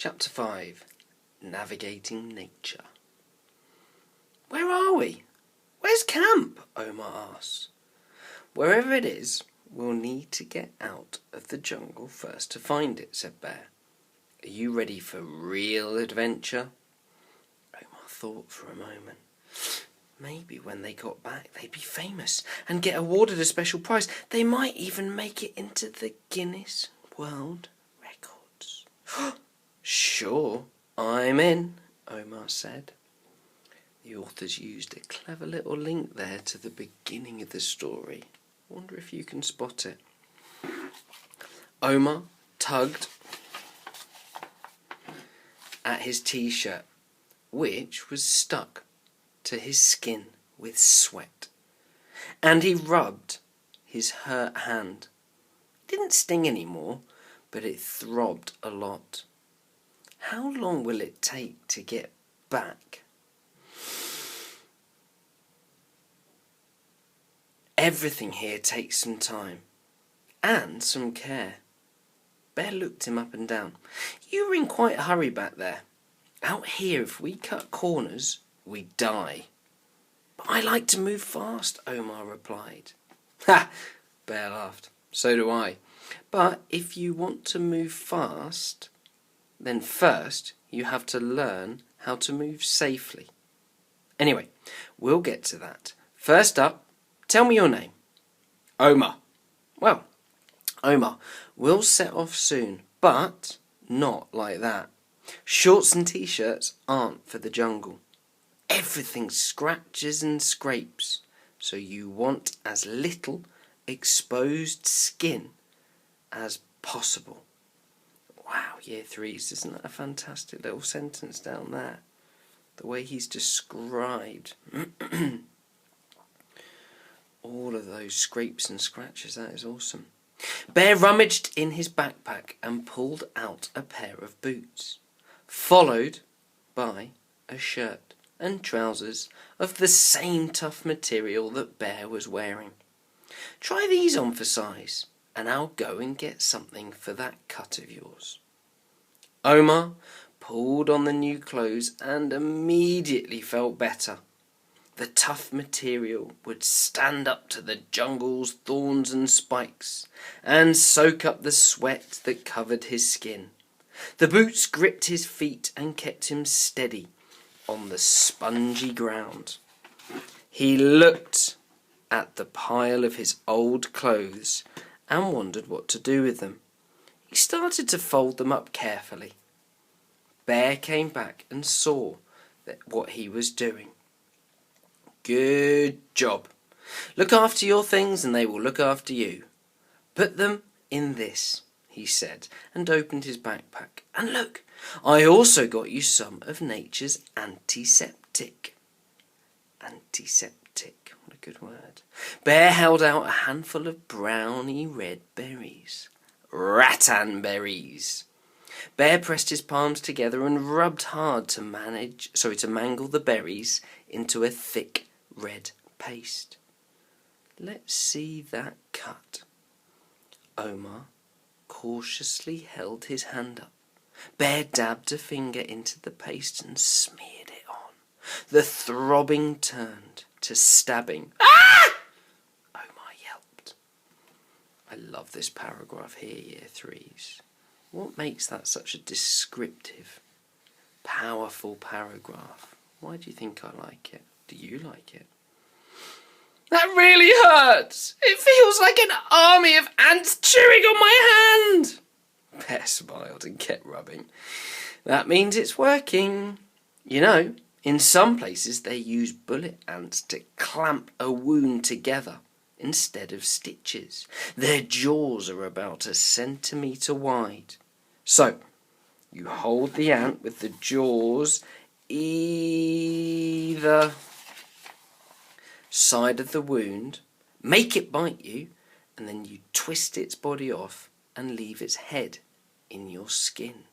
Chapter 5. Navigating Nature. Where are we? Where's camp? Omar asks. Wherever it is, we'll need to get out of the jungle first to find it, said Bear. Are you ready for real adventure? Omar thought for a moment. Maybe when they got back they'd be famous and get awarded a special prize. They might even make it into the Guinness World Records. Sure, I'm in, Omar said. The authors used a clever little link there to the beginning of the story. Wonder if you can spot it. Omar tugged at his t-shirt, which was stuck to his skin with sweat, and he rubbed his hurt hand. It didn't sting anymore, but it throbbed a lot. How long will it take to get back? Everything here takes some time and some care. Bear looked him up and down. You were in quite a hurry back there. Out here, if we cut corners, we die. But I like to move fast, Omar replied. Ha! Bear laughed. So do I. But if you want to move fast, then first you have to learn how to move safely. Anyway, we'll get to that. First up, tell me your name. Omar. Well, Omar, we'll set off soon, but not like that. Shorts and t-shirts aren't for the jungle. Everything scratches and scrapes, so you want as little exposed skin as possible. Wow, year threes, isn't that a fantastic little sentence down there? The way he's described all of those scrapes and scratches, that is awesome. Bear rummaged in his backpack and pulled out a pair of boots, followed by a shirt and trousers of the same tough material that Bear was wearing. Try these on for size, and I'll go and get something for that cut of yours. Omar pulled on the new clothes and immediately felt better. The tough material would stand up to the jungle's thorns and spikes and soak up the sweat that covered his skin. The boots gripped his feet and kept him steady on the spongy ground. He looked at the pile of his old clothes and wondered what to do with them. He started to fold them up carefully. Bear came back and saw what he was doing. Good job. Look after your things and they will look after you. Put them in this, he said, and opened his backpack. And look, I also got you some of nature's antiseptic. Antiseptic, what a good word. Bear held out a handful of browny red berries. Rattan berries. Bear pressed his palms together and rubbed hard to mangle the berries into a thick red paste. Let's see that cut. Omar cautiously held his hand up. Bear dabbed a finger into the paste and smeared it on. The throbbing turned to stabbing. Ah! Omar yelped. I love this paragraph here, year threes. What makes that such a descriptive, powerful paragraph? Why do you think I like it? Do you like it? That really hurts! It feels like an army of ants chewing on my hand! Bear smiled and kept rubbing. That means it's working. You know, in some places they use bullet ants to clamp a wound together instead of stitches. Their jaws are about a centimetre wide. So, you hold the ant with the jaws either side of the wound, make it bite you, and then you twist its body off and leave its head in your skin.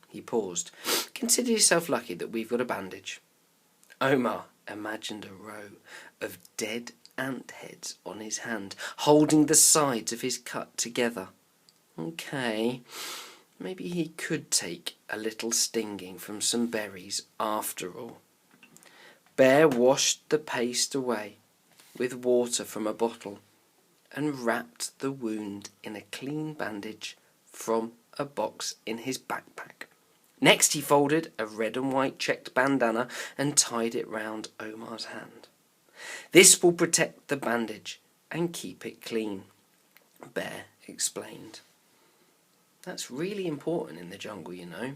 He paused. Consider yourself lucky that we've got a bandage. Omar imagined a row of dead ant heads on his hand, holding the sides of his cut together. Okay, maybe he could take a little stinging from some berries after all. Bear washed the paste away with water from a bottle and wrapped the wound in a clean bandage from a box in his backpack. Next he folded a red and white checked bandana and tied it round Omar's hand. This will protect the bandage and keep it clean, Bear explained. That's really important in the jungle, you know.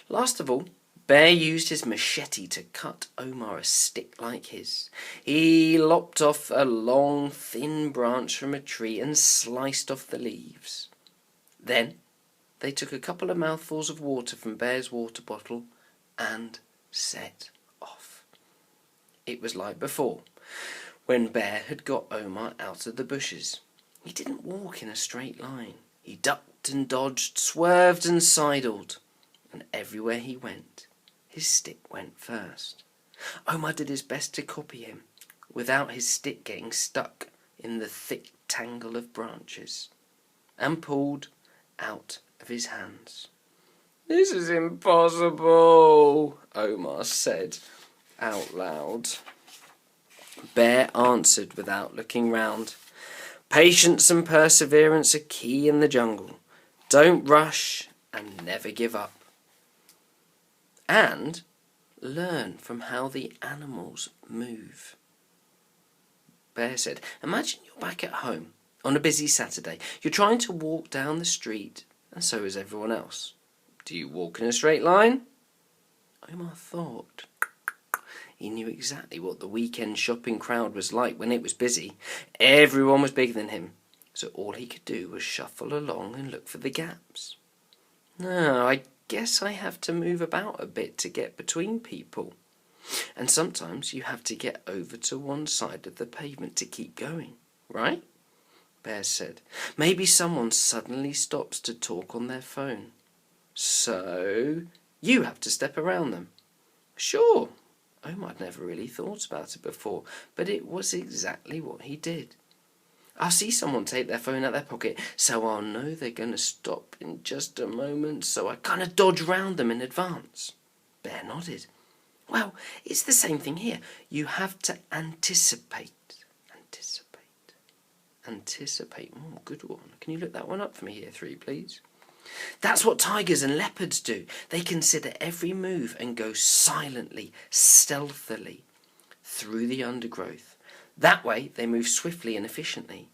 Last of all, Bear used his machete to cut Omar a stick like his. He lopped off a long, thin branch from a tree and sliced off the leaves. Then they took a couple of mouthfuls of water from Bear's water bottle and set off. It was like before, when Bear had got Omar out of the bushes. He didn't walk in a straight line. He ducked and dodged, swerved and sidled, and everywhere he went, his stick went first. Omar did his best to copy him, without his stick getting stuck in the thick tangle of branches, and pulled out of his hands. "This is impossible," Omar said out loud. Bear answered without looking round. "Patience and perseverance are key in the jungle. Don't rush and never give up. And learn from how the animals move." Bear said, "Imagine you're back at home on a busy Saturday. You're trying to walk down the street, and so is everyone else. Do you walk in a straight line?" Omar thought. He knew exactly what the weekend shopping crowd was like when it was busy. Everyone was bigger than him, so all he could do was shuffle along and look for the gaps. "No, I guess I have to move about a bit to get between people. And sometimes you have to get over to one side of the pavement to keep going, right?" Bear said. "Maybe someone suddenly stops to talk on their phone. So you have to step around them." Sure. Omar had never really thought about it before, but it was exactly what he did. "I'll see someone take their phone out their pocket, so I'll know they're going to stop in just a moment, so I kind of dodge round them in advance." Bear nodded. "Well, it's the same thing here. You have to anticipate. Anticipate. Oh, good one. Can you look that one up for me here, 3, please? That's what tigers and leopards do. They consider every move and go silently, stealthily through the undergrowth. That way they move swiftly and efficiently."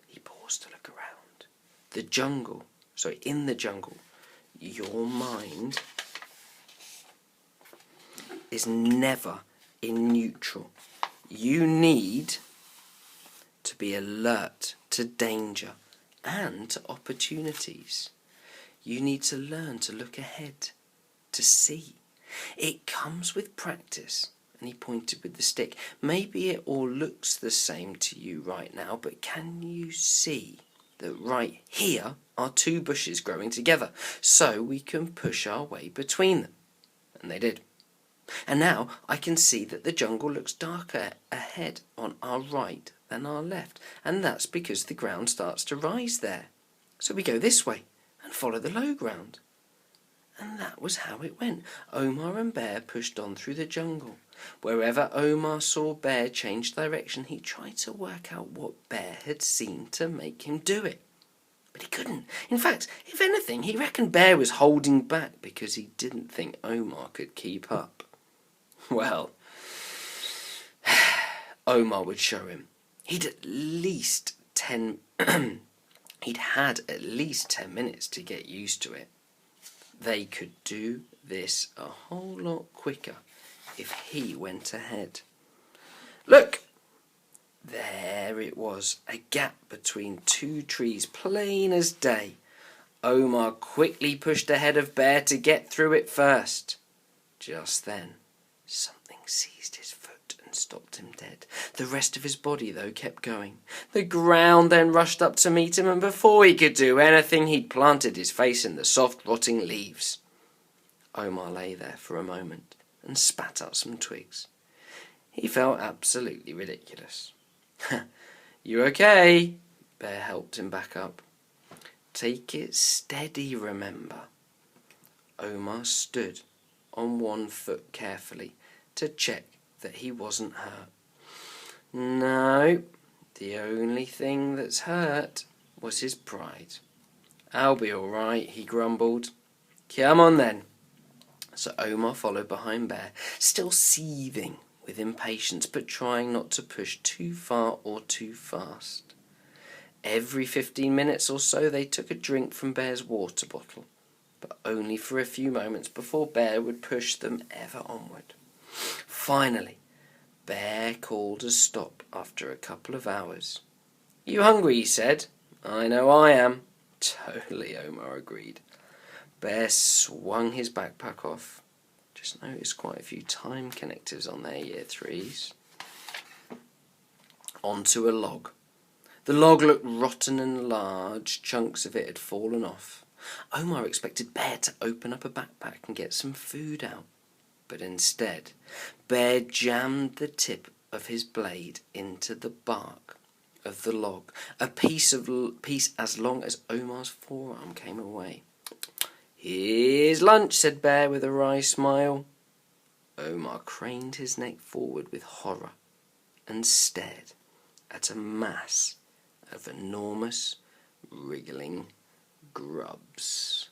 He paused to look around. In the jungle, your mind is never in neutral. You need to be alert to danger and to opportunities. You need to learn to look ahead, to see. It comes with practice. And he pointed with the stick. Maybe it all looks the same to you right now, but can you see that right here are 2 bushes growing together, so we can push our way between them? And they did. And now I can see that the jungle looks darker ahead on our right than our left, and that's because the ground starts to rise there. So we go this way and follow the low ground. And that was how it went. Omar and Bear pushed on through the jungle. Wherever Omar saw Bear change direction, he tried to work out what Bear had seen to make him do it. But he couldn't. In fact, if anything, he reckoned Bear was holding back because he didn't think Omar could keep up. Well, Omar would show him. He'd had at least 10 minutes to get used to it. They could do this a whole lot quicker if he went ahead. Look! There it was, a gap between 2 trees, plain as day. Omar quickly pushed ahead of Bear to get through it first. Just then, something seized his foot and stopped him dead. The rest of his body, though, kept going. The ground then rushed up to meet him, and before he could do anything, he'd planted his face in the soft, rotting leaves. Omar lay there for a moment and spat out some twigs. He felt absolutely ridiculous. "You okay?" Bear helped him back up. Take it steady, remember. Omar stood on one foot carefully to check that he wasn't hurt. No, the only thing that's hurt was his pride. I'll be all right, he grumbled. Come on then. So Omar followed behind Bear, still seething with impatience, but trying not to push too far or too fast. Every 15 minutes or so they took a drink from Bear's water bottle, but only for a few moments before Bear would push them ever onward. Finally, Bear called a stop after a couple of hours. You hungry? He said. I know I am. Totally, Omar agreed. Bear swung his backpack off. Just noticed quite a few time connectives on their year threes. Onto a log. The log looked rotten and large chunks of it had fallen off. Omar expected Bear to open up a backpack and get some food out. But instead, Bear jammed the tip of his blade into the bark of the log, a piece as long as Omar's forearm came away. Here's lunch, said Bear with a wry smile. Omar craned his neck forward with horror and stared at a mass of enormous, wriggling grubs.